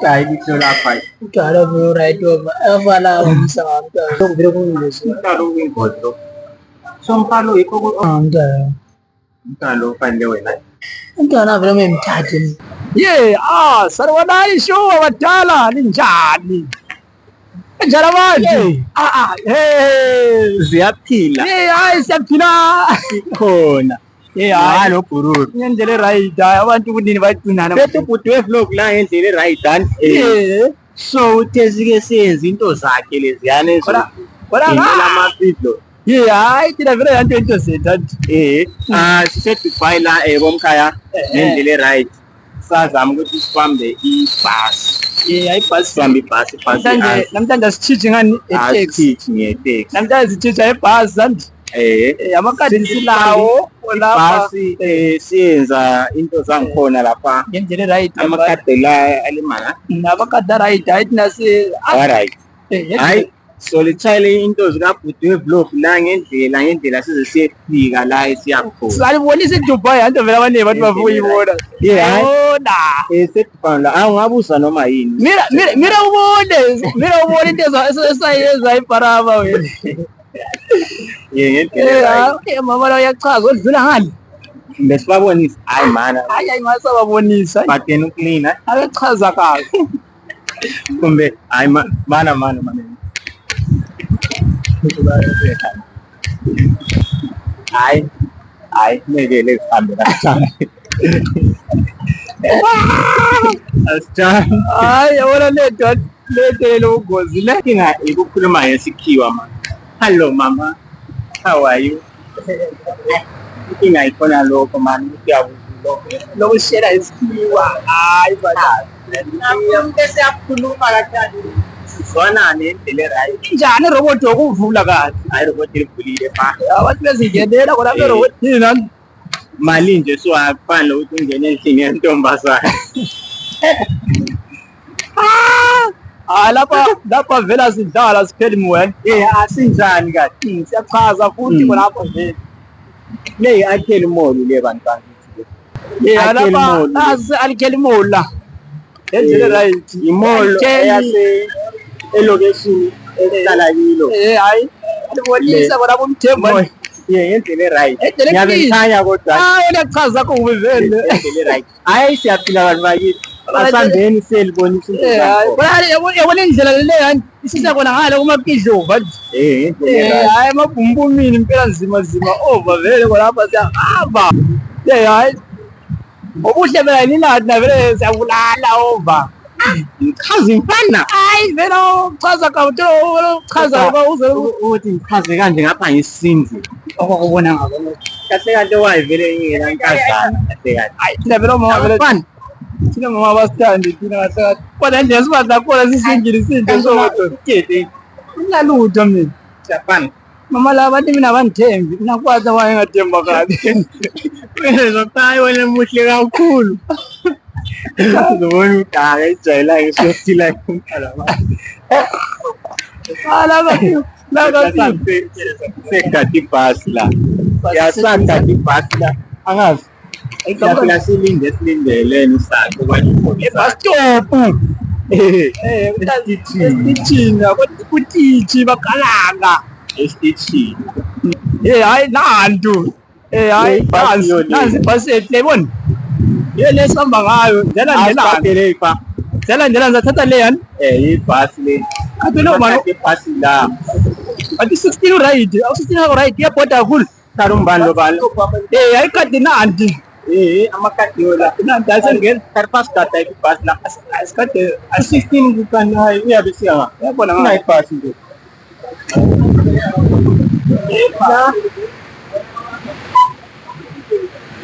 Kahit ito lapay. Cara bro, right over. Wala akong sa kanta. Yung biro kong ilis. Talo yung kodro. So, ang talo iko ko. Anda. Talo pandewe na. Anda na biro may mtatin. Sarwadai show watala ninjani. Jarabantu. Siyaphila. Siyaphila. Khona. Halo pururu. Ngendele right abantu kudini bayigcinana. Bethu bhuti we-vlog la ngendlela e-right done. So uthezike siyenza into zakhe leziyana lamafidlo. Hayi thina vele yanto into zethu. Sisedubai la bomkhaya ngendlela e-right. Sazama ukuthi sibambe ibhasi. Ayibhasi Sibambe ibhasi. namhlanje sitshitshe ngani Taxi ngeteksi. namhlanje sitshitsha ebhasi zanti amakadi silawo lapha Ibhasi siyenza into zangikhona lapha. ngendlela right Amakade la alimala. nabakadi right hayi thina Alright. Hayi so litshayele into zikabhuti we-vlog la ngendlela size siyefika la esiyakhona. salibonisa eDubai yanto vele abaningi bathi bafuna ukuyibona yona Sedubai la awungabuza noma yini. mira ubone into esayenza iparama wena Ngendlela mama la uyachaza odlula ngani besibabonisa hayi mana hayi masababonisa but yena uclean abechaza kahle kumbe hayi mana hayi ngeke sihambe kancane asijani hayi yabona leto ubungozi le inkinga ikukhuluma ngesikhiwa mama. Hello mama, how are you? Inkinga ikhona lokho mani lokushela isikhiwa hayi bese yakhuluma kancane sizwanane endlela right. njani irobot yokuvula kahle Hayi robot livulile pha. abantu bezingenela kona berobotini nani Mali nje akufani lokuthi ungene endlini yentombazane. lapha vela sidlala sipheli moya Asinjani kathi siyachaza futhi khonapho vele le i-Alkeli Mall le bantu bakithi. lapha Alkeli Mall la endlela right Imall eyase elokeshini esihlala kilo. hayi alibonisa khonapho umthembu ngendlela right. Endlela Ngiyabekhanya kodwa wena chaza kubi vele ngendlela right. Hayi siyaphila bantu bakithi. Asambeni selibonisa into zakho. yabona indlela leyo isisa khona ngale kumapidlova hayi emabhumbumini impela nzima over vele khonapha siyahamba hayi obuhle vele ninathi na vele siyabulala over Chaza imfana. hayi vele uchaza uchaza ukuthi ngichaze kanje ngapha ngisinzi. okubona ngabo Kahle wayivele ingena inkazana kahle. hayi thina vele mama vele thina mama basithandi thina kahle kodwa nje sibaza khona sisingile isinto Sokete nginalutho mina Japan. mama la bantu mina bandithembi mina kwazi wayengathemba kahle Wena zotayi wena muhle kakhulu. Uzobona udaka ijayelayo sokuthila kumkhala manje. la Segadi ibhasi la. Yasagadi ibhasi la. Angazi. Siyaphila silindeleni sakho kwani bus stop esitithini kutitshi bakalanga esitishini. hayi nantu hayi nansi ibhasi ehle yibona le sihamba ngayo ndlela ngizathatha le yani Ibhasi le. Ibhasi la. athi 16 right awu 16 right iyabhoda kakhulu Tarumbalo balo. hayi kade nanti Amakati yola. nanti asengena Karpas kata ibhasi la. asikade 16 bukan hayi uyabe siya. yabona Nga ngayo ibhasi nje.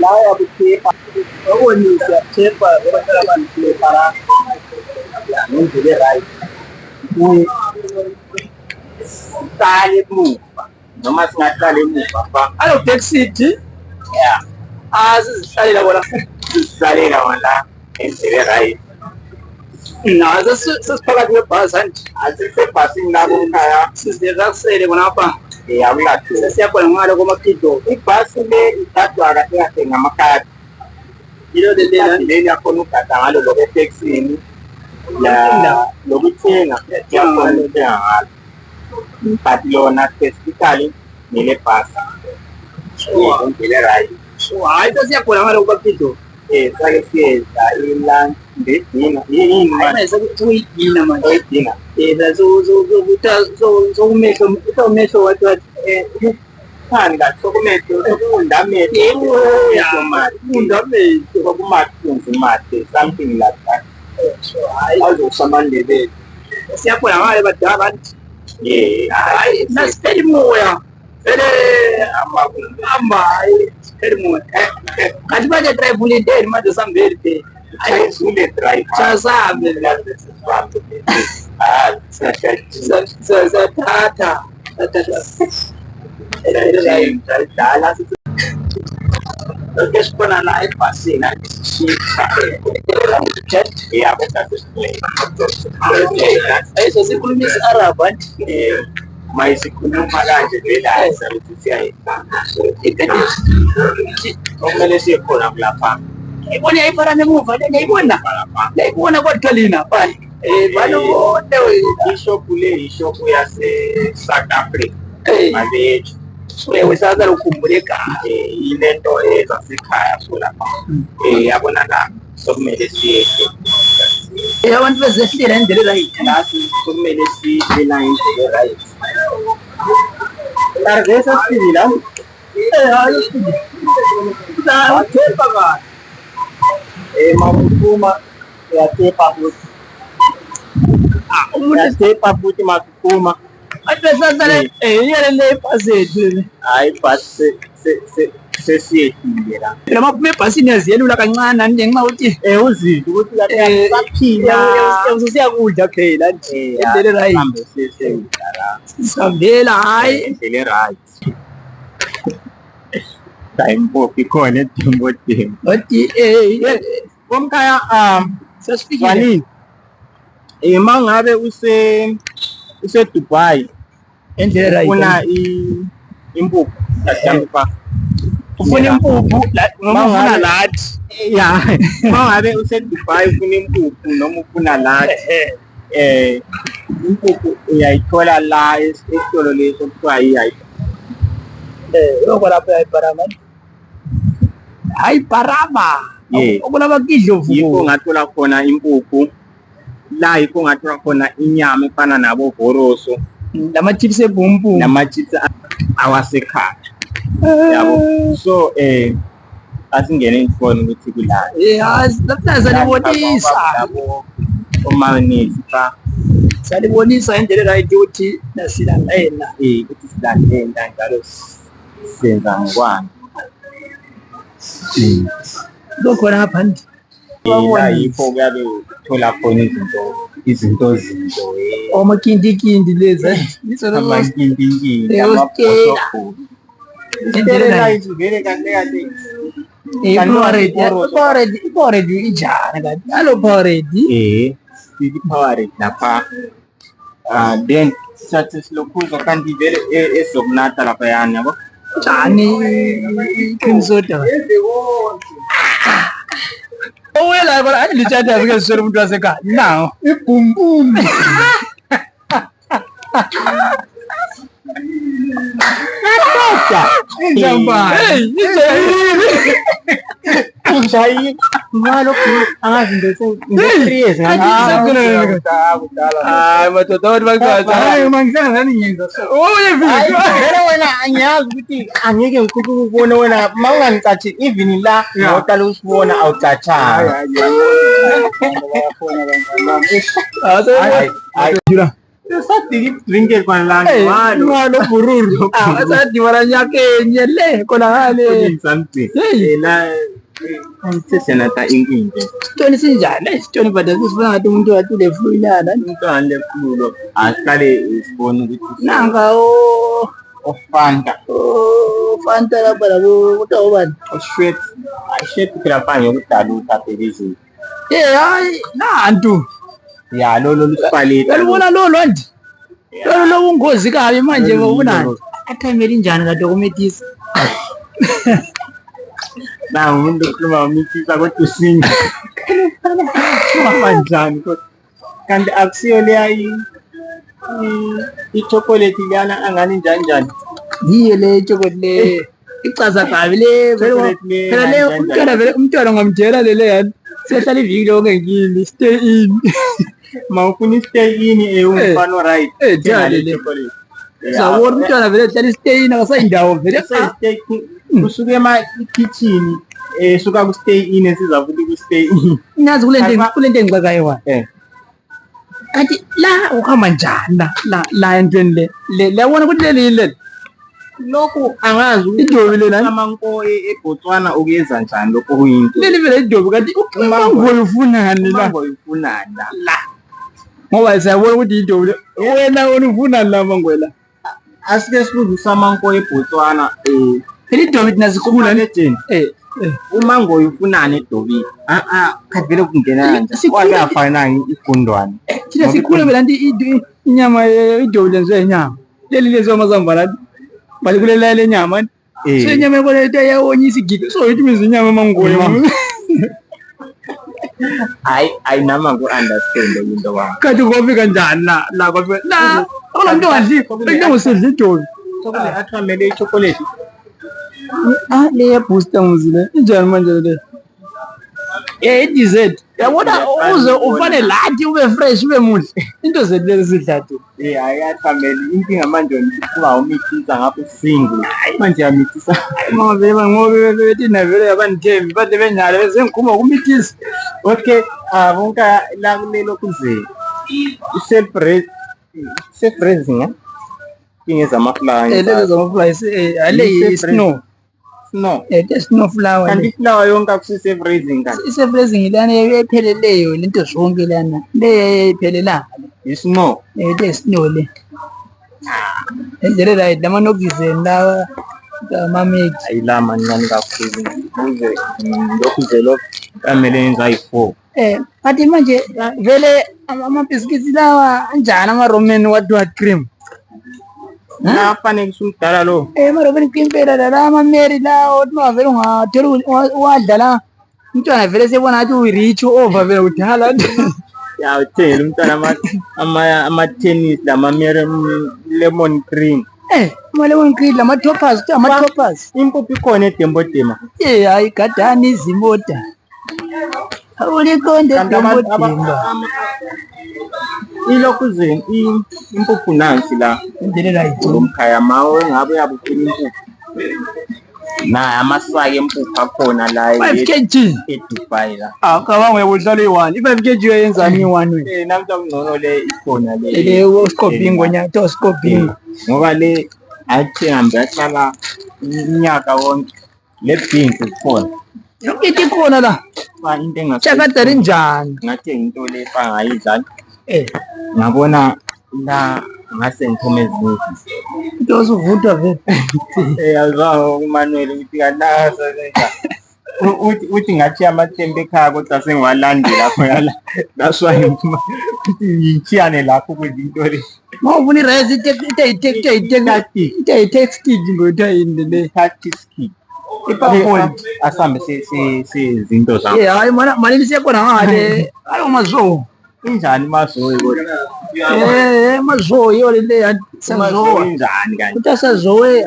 la ya buthepa obonisa thepa ngoba abantu para Ngendlela right. Sale emuva noma singahlala emuva fa. alo taxi asizihlalela bona Sisalela wala ngendlela right. nazo sesiphakathi kwebhasi anti Asisebhasini la kumkhaya. sizirakusele khonapha Awulathi. sesiyakhona ngalo komakido Ibhasi le ithathwa kahle ngamakhadi. yilo Leli yakhona ugada ngalo lokho etekisini. lokuthenga yakhona uthenga ngalo but lona specifically nile bhasi indlela right hayi sesiyakhona ngalo kubakido sake siyeza ilunch ndedina yini manje sekuyidina manje edina sokumehlo wathi khani kathi sokumehlo sokundamehlo fundamehlo sokumathunzi made something like that azosamandebele siyakhona ngale badala bathi hayi nasipeli moya vele hamba hayi sipeli moya kanti manje drive ulindeni manje sambeli phela ayizule drive sasambe sathatha dala okay sibona la ebhasini sishintsha yabo ayiso sikhuluma isi-Arab mayisikhuluma kanje vele ukuthi siyayifaka okumele siye khona kulapha ngiyibona yayifana nemuva le ngiyayibona kodwa lina fani balobode ishopu le ishopu yase-South Africa mabethu wesakala ukhumbule egama ile nto ezasekhaya so lapha yabona la sokumele siyehle abantu bezehlela indlela erayithi lasi sokumele sihle la indlela erayithi largesa sifile la hayi sifile uyathepha kahle makuphuma uyathepha futhi uyathepha futhi makuphuma Atlesasale yele le passethu hayi ibhasi sesiyehlile la lamaphuma ebhasini yaziyelula kancane ngenxa ukuthi uzizwe ukuthi kahle saphila usiyakudla phela indlela right hambe seseyidala sihambela hayi indlela right Timepop ikhona eDimbodimo othi komkhaya sesifikile mangabe use Dubai endlela right ufuna impuphu kaDampa ufuna impuphu ufuna lathi mangabe use Dubai ufuna impuphu noma ufuna lathi impuphu uyayithola la esitolo leso kuthiwa yihayi lokho lapho hayiparama okulabakidlovu yikho ngathola khona impuphu la yikho ngathola khona inyama efana nabo voroso lama-chips ebhumpu nama-chips awasekhaya yabo so asingene ngibone ukuthi kulani lapha salibonisa omanisi cha salibonisa indlela right ukuthi nasilandela ukuthi silandela njalo senza ngokwani lokhona ngaphandle la yikho kuyabe thola khona izinto omakindikindi lezi amakindikindi amabhotobho indlela vele kahle kahle iPowerade ijana kanti alo Powerade Powerade lapha then sathi silokhuza kanti vele ezokunatha lapha yani yabo njani cream soda owela bala andilichata afike sisole umuntu wasekhaya nawo ibhumbum Njai ngalo angazi into 3 years madoda bakwazi hayi mangisana nani ngenza so vele wena angiyazi ukuthi angeke ngikuthi ukubona wena mawunganicathi even la ngotala usibona awucatshanga Sati drinke kwa langi ngalo bururu sati wala nyakenye le kona ngale something la sesena ta inginde Tony sinjani Tony bada sifuna ngathi umuntu wathi le flu ilana umuntu ande flu lo aqale isibona ukuthi nanga Fanta lapha labo kutawubani shit phela fanye ukudala utapelizi hayi nantu ya lolo lusipaleta uyabona lolo nje lolo lobungozi kabi manje bobunani athayimeli njani kadokumentisa na umuntu ukhuluma umitisa kodwa usinga manjani kodwa kanti akusiyo leya i-chocolate liyana angani njani. Yiyo le chocolate le ichaza kabi le phela le umntwana ngamtshela le yani sehlala iviki lonke ngini stay in mawufuna stay in umfana right njalo le sawona umntwana vele hlala stay in akasayindawo vele kusuke kitchen suka ku stay in esiza futhi ku stay in nazi kulento engixakayo wa kanti la uhamba njani la entweni le yabona ukuthi le lokhu angazi idobi lena amanko eBotswana ukuyeza njani lokho kuyinto leli vele idobi kanti umango ufunani la ngoba siyabona ukuthi idobi wena ufunani la mangwela asike sifundisa amanko eBotswana leli dobi thina sikhula netheni umango ufunani edobi khavele kungena kanje kwakafana igundwane thina sikhula vele anti inyama idobi lenziwe inyama leli lenziwe amazambala bali kulela le nyama so inyama yako le yawonyisa igiga so it means inyama mangoyo I nama ku understand into wa kanti kofika njani la kofika la ola mntu ngadli bekuthi ngosidla idobi chocolate athamele ichocolate le booster ngizile injani manje le dessert yabona uze ufane lathi ube fresh ube muhle into zethu sidlathi ayathamele inkinga manje kuba umithisa ngapha single manje yamithisa ngoba ngoba bethi na vele yabanithembi bathi benjalo bezengikhuma kumithisa okay bonka la kulelo kuze i-self-raising ingeza amaflower lezo zamaflower ale snow snow flower kanti flower yonke akusi-self-raising kanti i-self-raising lana epheleleyo lento zonke lana le iphelela i-snow le snow le endlela right lamanokizeni lawa amamix ayila mancane kakhulu kuze lokhu nje lokhu kamele yenza ayi-4 kanti manje vele amabhiskiti lawa anjani ama-roman what cream afanele usumdala lo ama-roman cream phela la ama-mary lawo vele ungatholi uwadlala umntwana vele sebona ngathi uyi-rich over vele udala yawuthela umntwana ama-tennis lemon cream ama-lemon cream ama-toppers impuphu ikhona edembodema hayi gadani izimota uliqonde edembodemba ilokuzeni impuphu nansi la indlela umkhaya mawe ngabe uyabufuna impuphu naye amasaki empuphu akhona la 5 kg eDubai la cabanga uyabudlala i-1 i-5 kg uyayenzani i-1 namhla kungcono le ikhona le scopingo nyato scopingo ngoba le ayithenga yahlala unyaka wonke le beans ikhona yonke into ikhona la into engasakadari njani ngathi into le fangayidlala ngabona la ngase ngiphume ezinye into osuvuthwa vele yazaho uManuel uthi kanasa uthi ngathi amathembe ekhaya kodwa sengiwalandela lapho yala that's why uthi ngiyishiyane lapho kwezinto le mawufuna i-rice ite-texted ngothayini le tactiski asambe sezinto zam hayi manini siyakhona ngale hayi umazowo injani mazoyi kodwa mazowo iyo le sazowa injani kanti kuthi asazowe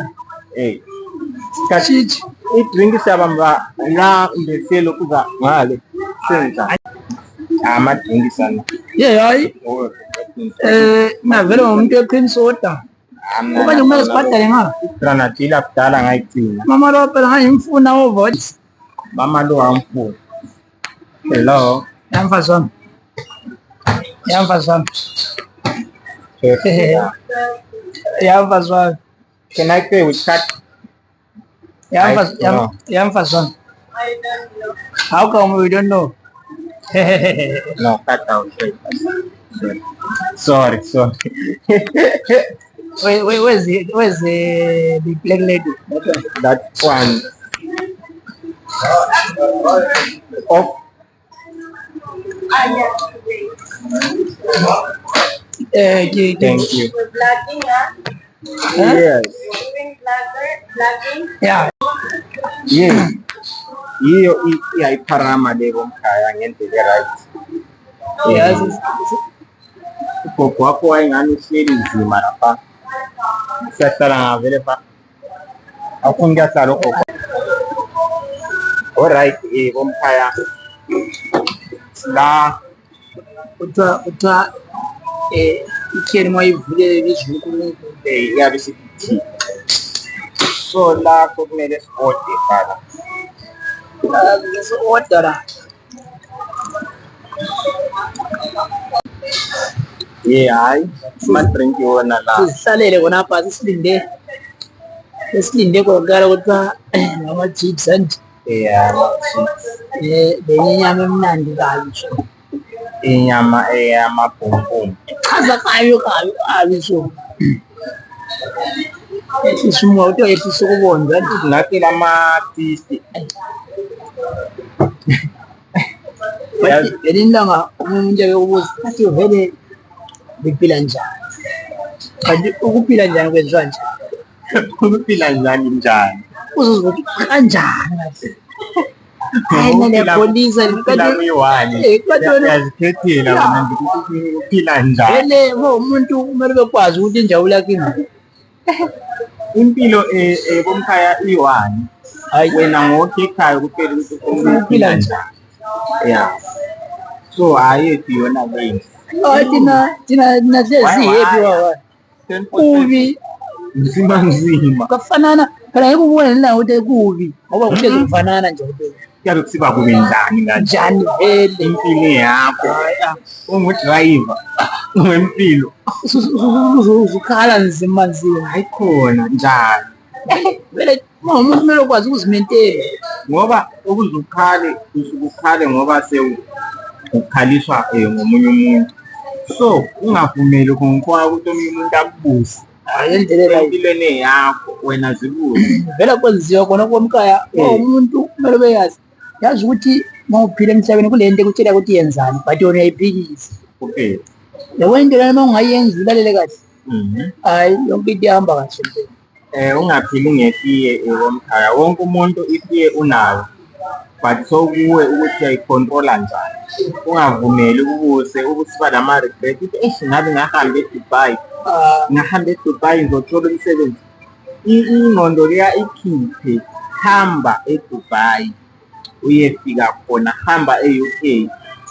kasithi i-drink siyabamba la ndeselo kuza ngale senjani ama-drink sana hayi navele ngomuntu we-cream soda okanye kumele sibhadale ngapha granadilla kudala ngayigcina mama lo phela ngayimfuna ovot mama lo amfuna hello yamfazana yamfazana can I pay with card yamfazana how come we don't know no cut out sorry where's the black lady that one off Thank you. We're Vlogging, Yes. Vlogging. Yeah. Yes. Iyo iparama lebo mkhaya ngendlela right. Yes. ugogo wakho wayengani uhleli nzima lapha. Siyahlala ngavele pha. Awufuni kuyahlala ugogo. Alright, bomkhaya. La utha ikheli mayivulele lizinkulu iyabe isithi. So la kumele siode phala. order la. Hayi, drink wona la. Sihlalele khona phansi silinde kokala kuthiwa ngama-chips and lenye inyama emnandi kabi so inyama eyamabhumbum chaza kabi so ehlisa umoya kuthiwa ehlisa ukubonza ngathi lamatisi elinye ilanga umuntu ake ubuza athi vele biphila njani kanti ukuphila njani kwenziwa njani ukuphila njani uzuza ukuthi kanjani hayi ngiyapolisa yazikhethela wena ukuphila njani vele umuntu kumele bekwazi ukuthi injabulo yakhe ingaphi impilo bomkhaya iwani wena ngokekhaya kuphela ukuthi ukuphila njani so ayethu yona leyo thina sezihappy wawa kubi nzima kafanana phela ngeke ubone la ukuthi kubi ngoba kuhlezi kufanana nje kuyabe kusiba kube njani vele impilo yakho ungu-driver wempilo uzukhala nzima ayikhona njani vele umuntu kumele ukwazi ukuzimentela ngoba ukuze ukhale ngoba ukukhaliswa ngomunye umuntu so ungavumeli ngokwakho ukuthi omunye umuntu akubuse empilweni yakho wena zibuze vele kwenziwa khona komkhaya umuntu kumele beyazi yazi ukuthi uma uphila emhlabeni kule nto ekutshela ukuthi yenzani but yona uyayiphikisa yabo into lana uma ungayenzi ulalele kahle hayi yonke into ihamba kahle ungaphili ngetiye komkhaya wonke umuntu itiye unayo but so kuwe ukuthi uyayicontrola njani ungavumeli ukusiba nama-regret ukuthi ngabe ngahambe eDubai ngizothola umsebenzi ingqondo leya ikhiphe hamba eDubai uyefika khona hamba e-UK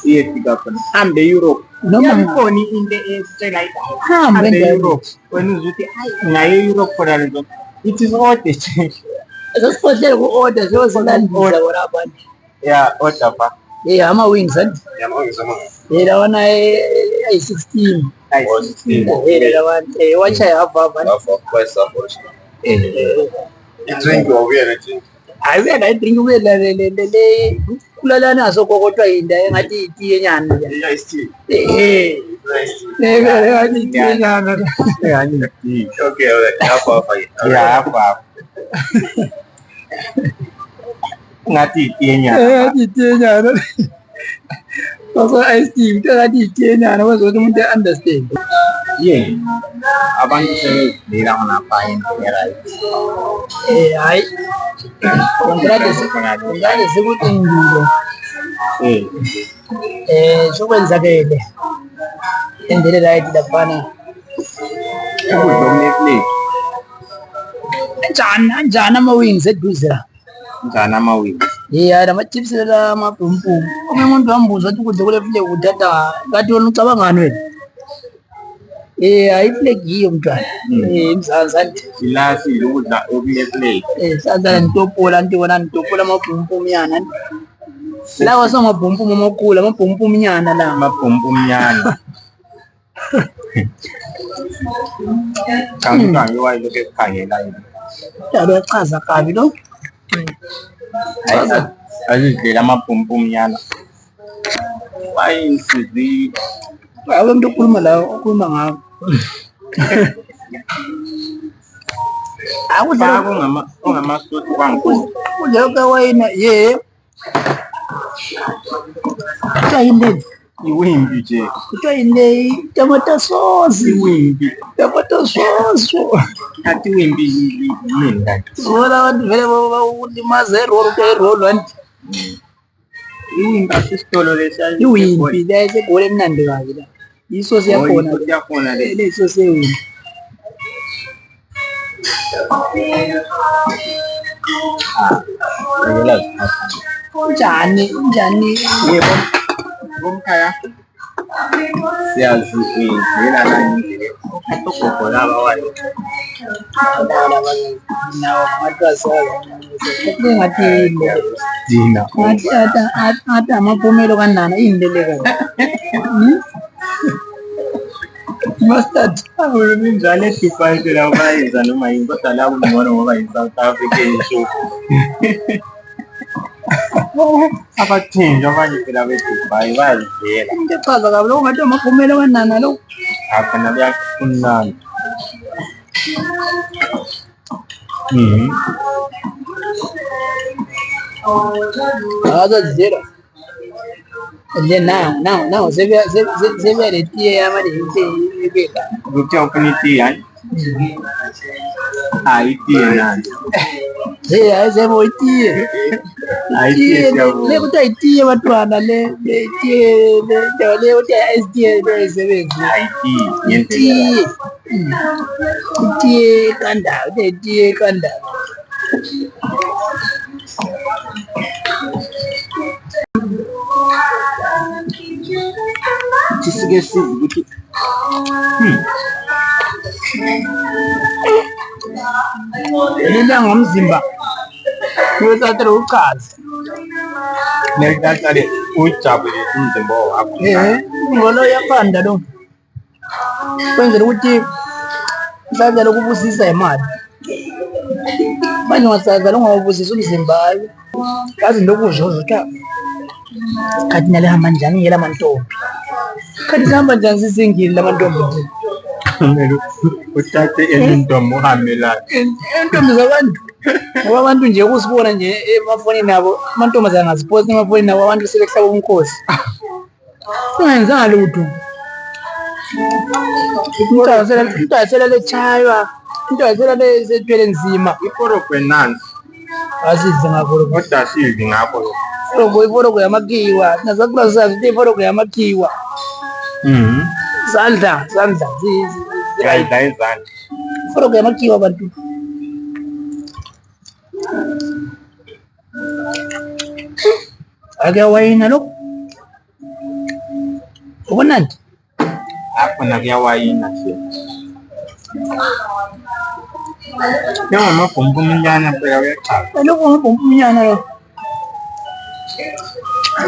uyefika khona hamba e-Europe yakhona into esitshela hamba e-Europe wena uzwe ukuthi ngaye e-Europe khona lezo it is order esasiphohlele ku-order seyozilandisa bona abantu order pha ama-wings and lawana ayi-16 lawana wacha yahava hayi la drink ubele kulala naso kokotwa yinda engathi itiye nyana engathi itiye nyana ngathi itiye nyana so ice tea ngathi itiye nyana kwenza ukuthi umuntu understand abantu sebezidlela khonapha right hayi ngade sekuthi ngilo sokwenzakele endele right laphana ukudla okuneplate njani ama-wings eduze la njani ama-wings lama-chips lamabhumbum omunye umuntu wambuza wathi ukudla kule flag uthatha kathi wona ucabangani wena hayi iflag yiyo mntwana emzansi anti la sidla ukudla okuneplate sadlala nitopola anti wona nitopola amabhumbum yana lawa samabhumbum amakhulu amabhumbum nyana la amabhumbum nyana kanti wayilokhu ekukhangela dalo yachaza kabi lo azidlela amabhumbum nyana wayinhliziyo awe umuntu okhuluma la okhuluma ngako ongamasosi kwangu kudla kwawayina kuthiwa yini iwimbi nje kuthiwa yini tomato sauce iwimbi tomato sauce athi iwimbi yini kanti zona abantu vele ulimaza erolo anti iwimbi asisitolo lesiya iwimbi la esegoli emnandi kabi la isosi yakhona isosi yakhona le. le isosi yewini njani Yebo. Bomkhaya. Siyazi ngela nanje le. Ugogo laba wayo. nawo ngathwasala ngathi Dina. ngathi amapumelo kanana indeleka mustard Njalo eDubai phela bayenza noma yini kodwa la ungcono ngoba yi-South African show. Abathenjwa abanye phela beDubai bayazivela. ngichaza kabi lokho ngathi amapumelo kanana lo Apha nakuyafunana. akazazizela and then now sebeyale tiye yamalebeka Kuthiwa ufuna itiye hani? Itiye nani? hayi sebo itiye Itiye le siyabona. kuthiwa itiye bantwana le itiye le kuthiwa itiye lesebenzi Itiye itiye itiye kanda itiye kanda Sisike sizi ukuthi lelanga umzimba uyothathela uchaza nekuthathale uyijabulise umzimba wakho. ngolo yakhanda lo kwenzela ukuthi mhlawumbe lokubusisa imali manje ungasazala ungawubusisa umzimba hayi kazi ndokusho ukuthi khathi nalihamba njani ngela mantombi khathi sihamba njani sisingile lamantombi Kumele uthathe izintombi uhambe lazo. entombi zabantu ngoba abantu nje ukusibona nje emafonini abo amantombazane angaziposti emafonini abo abantu sebekuhlaba umkhosi singayenzanga lutho into yasela lechaywa into yasela lesethwele nzima Iforogwe nansi asize ngakho kodwa sizi ngakho. iforogo yamakiwa nazakula sazi ukuthi iforogo yamakiwa sandla Ngayidla izandla. iforogo yamakiwa bantu ake wayina lo ubonandi Apha nakuyawayina nje. Njengamabhompuminyana phela uyachaba. lokho ngibhompa umnyana lo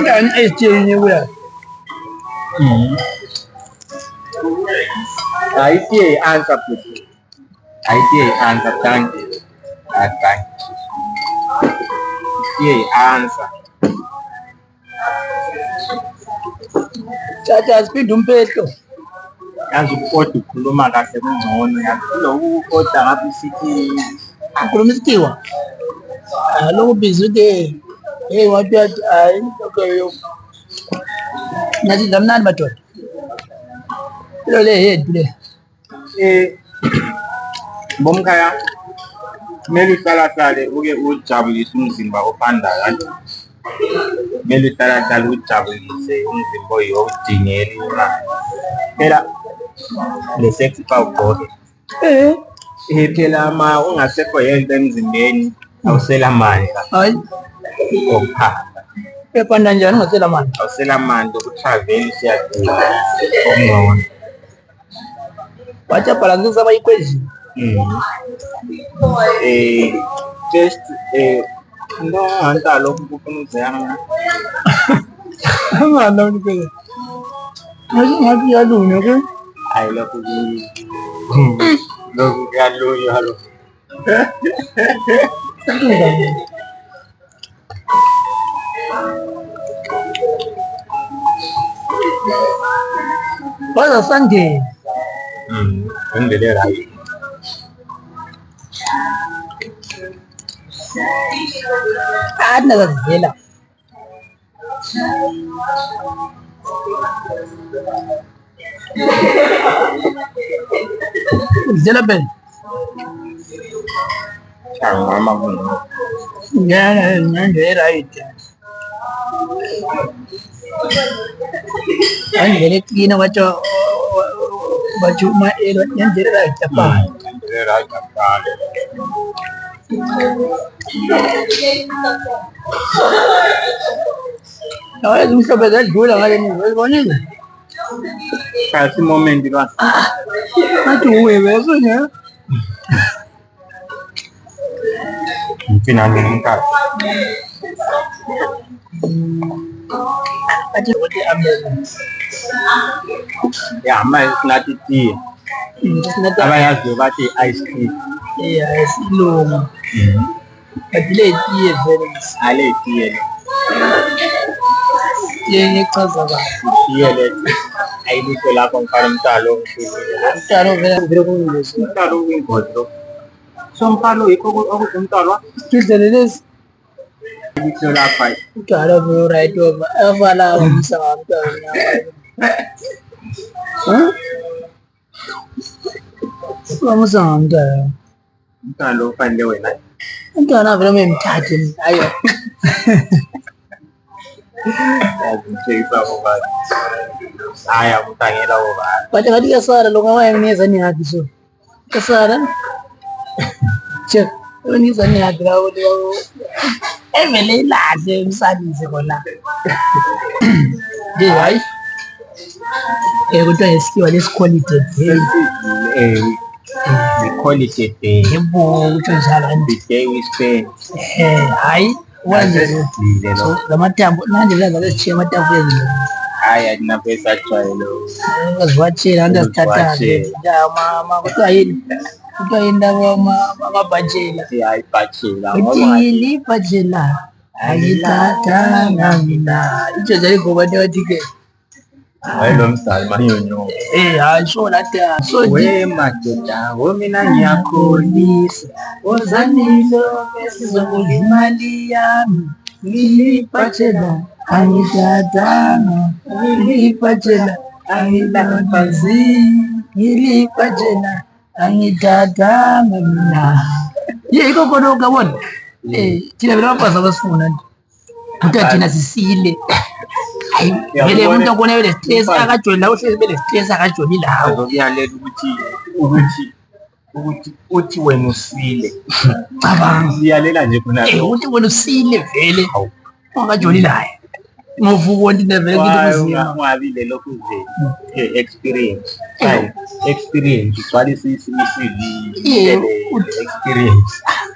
ngani esitsheni kuya Itiye i-answer futhi. Itiye i-answer thank you. Thank you. Itiye i-answer. tata siphinde umpehlo Yazi ukodwa ukhuluma kahle kungcono. Yazi lokhu ukodwa ngabe sithi ukhuluma isikhiwa lokho biza ukuthi hey wathi hayi okay yo nathi ngamnani madoda lo le yethu le Bomkhaya kumele uhlalahlale uke ujabulise umzimba ophanda kanti kumele uhlalahlale ujabulise umzimba oyodingela imali. Phela le sex ugqoke phela ma ungasekho yento emzimbeni awusela amandla hayi okuphanda, ephanda njani ungasela mani awusela amandla okutravel siyadinga okungcono. wathi abhalansisa abayikwezini Just into nganta lokhu kufuna uzeyanga angalawuni kwezi ngathi yalunywa ke hayi lokhu lokhu kuyalunywa lo. waza sangeni Indlela right. athi nakazivela uzela phela Mama kuno. ngento e-right andlela eklina kwathi bajuma elo nyanjerera itapana awezi mhlobo zadlula ngale muva ezibonile kasi moment ba athi uwe besonye mfina ngemkhathi athi ukuthi ambulance ya manje sinathi tea abayaziyo bathi ice cream isilungu but le tiye vele ale tea tiye echaza kahle tea lethi ayikho lapho ngifana umntalo vele kuyingozi umntalo uyingozi lo so umntalo yikho umntalo idlele lezi yikho lapha umntalo be right over avala umsana umntalo Vamos a andar. umntalo ufanele wena Umntwana vele memthathe hayo. yazithekisa ngoba haya kutangela ngoba Bathi ngathi kuyasala lo ngawayeneza niyaphi so. Kasala. Che, uniza niyaphi la ukuthi evele ilahle umsalize khona. Nje hayi. Kuthiwa yesikhiwa lesiquality we call it a day yebo kuthiwa njalo the day we spend hayi wanje so lamathambo manje la leshiya amathambo endlela haya ninapesa chayelo ngazwatshela ndazithathayo mama kuthiwa yini ndaba amabhajela siyayibhatshela uthini bhajela ayithathanga mina itsho zayigoma nto yathi-ke lo mdali manyonyo hayi so lathi so we madoda womina ngiyakholisa ozanilo esizokudla imali yami ngiliphatshela angithathanga ngiliphatshela angilambazini ngiliphatshela angithathanga mina yikho khona ukabona thina vele abafazi abasifuna nto kuthiwa thina sisile hayi vele umuntu akubona vele stress akajoni la uhlezi vele stress akajoni lawo azokuyalela ukuthi uthi wena usile cabanga siyalela nje khona uthi wena usile vele ungakajoni laye ngovuka wonke into vele ngithi kuzima ungabile lokhu nje experience experience swali experience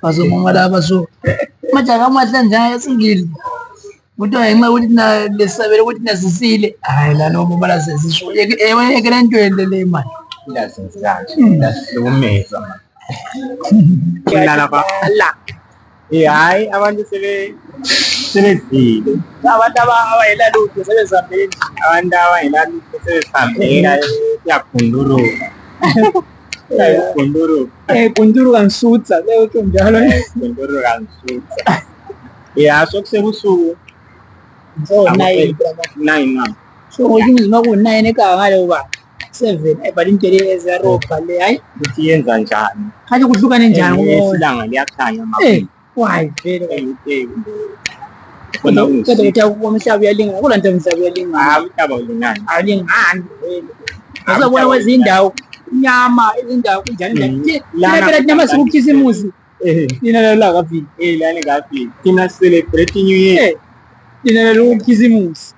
bazomama laba so majaha amahle njalo singile kuthiwa ngenxa yokuthi na lesabela ukuthi nasisile hayi lalo mama sesisho yekela ntwele le mali lasihlumeza lapha hayi abantu sebezile abantu abangela lutho sebezihambeli abantu abangela lutho sebezihambela siyakhunduruka kunduruka ngisutha leyo njalo kunduruka ngisutha ya sokusebusuku so 9 so ngokuthi ngizima ku9 ekhaya ngale uba 7 but intele ezarobha le hayi ukuthi yenza njani khathi kuhlukane njani isilanga liyakhanya why vele kodwa ukuthi umhlaba uyalingana kodwa nto umhlaba uyalingana umhlaba ulingana awulingani vele asabona kwezinye indawo inyama izindawo kunjani nje phela inyama sikukhisimusi nina la kafiki lani kafiki thina celebrate new year nina lo khisimusi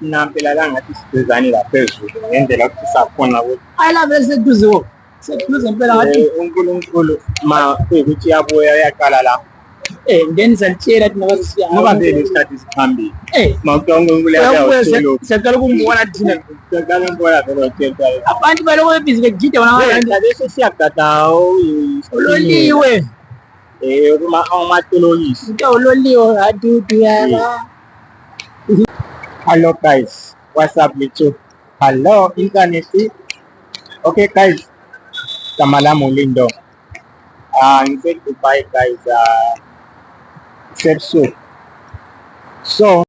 nampela la ngathi sidezani la phezulu ngendlela ukuthi sakhona ukuthi hayi la vele seduze impela ngathi uNkulunkulu ma kuyikuthi yabuya yaqala la then salitshela thina bazisiya ngoba vele isikhathi siphambili mawuthi uNkulunkulu yakuyasolo siyaqala ukumbona thina siyaqala ukumbona vele uthetha abantu baloko bebhizi begide bona bese siyagada uloliwe kuma amatologisi uloliwe adudu yaka. Hello guys, what's up YouTube? Hello internet. Okay guys, Kamala Molindo. I'm going to buy guys so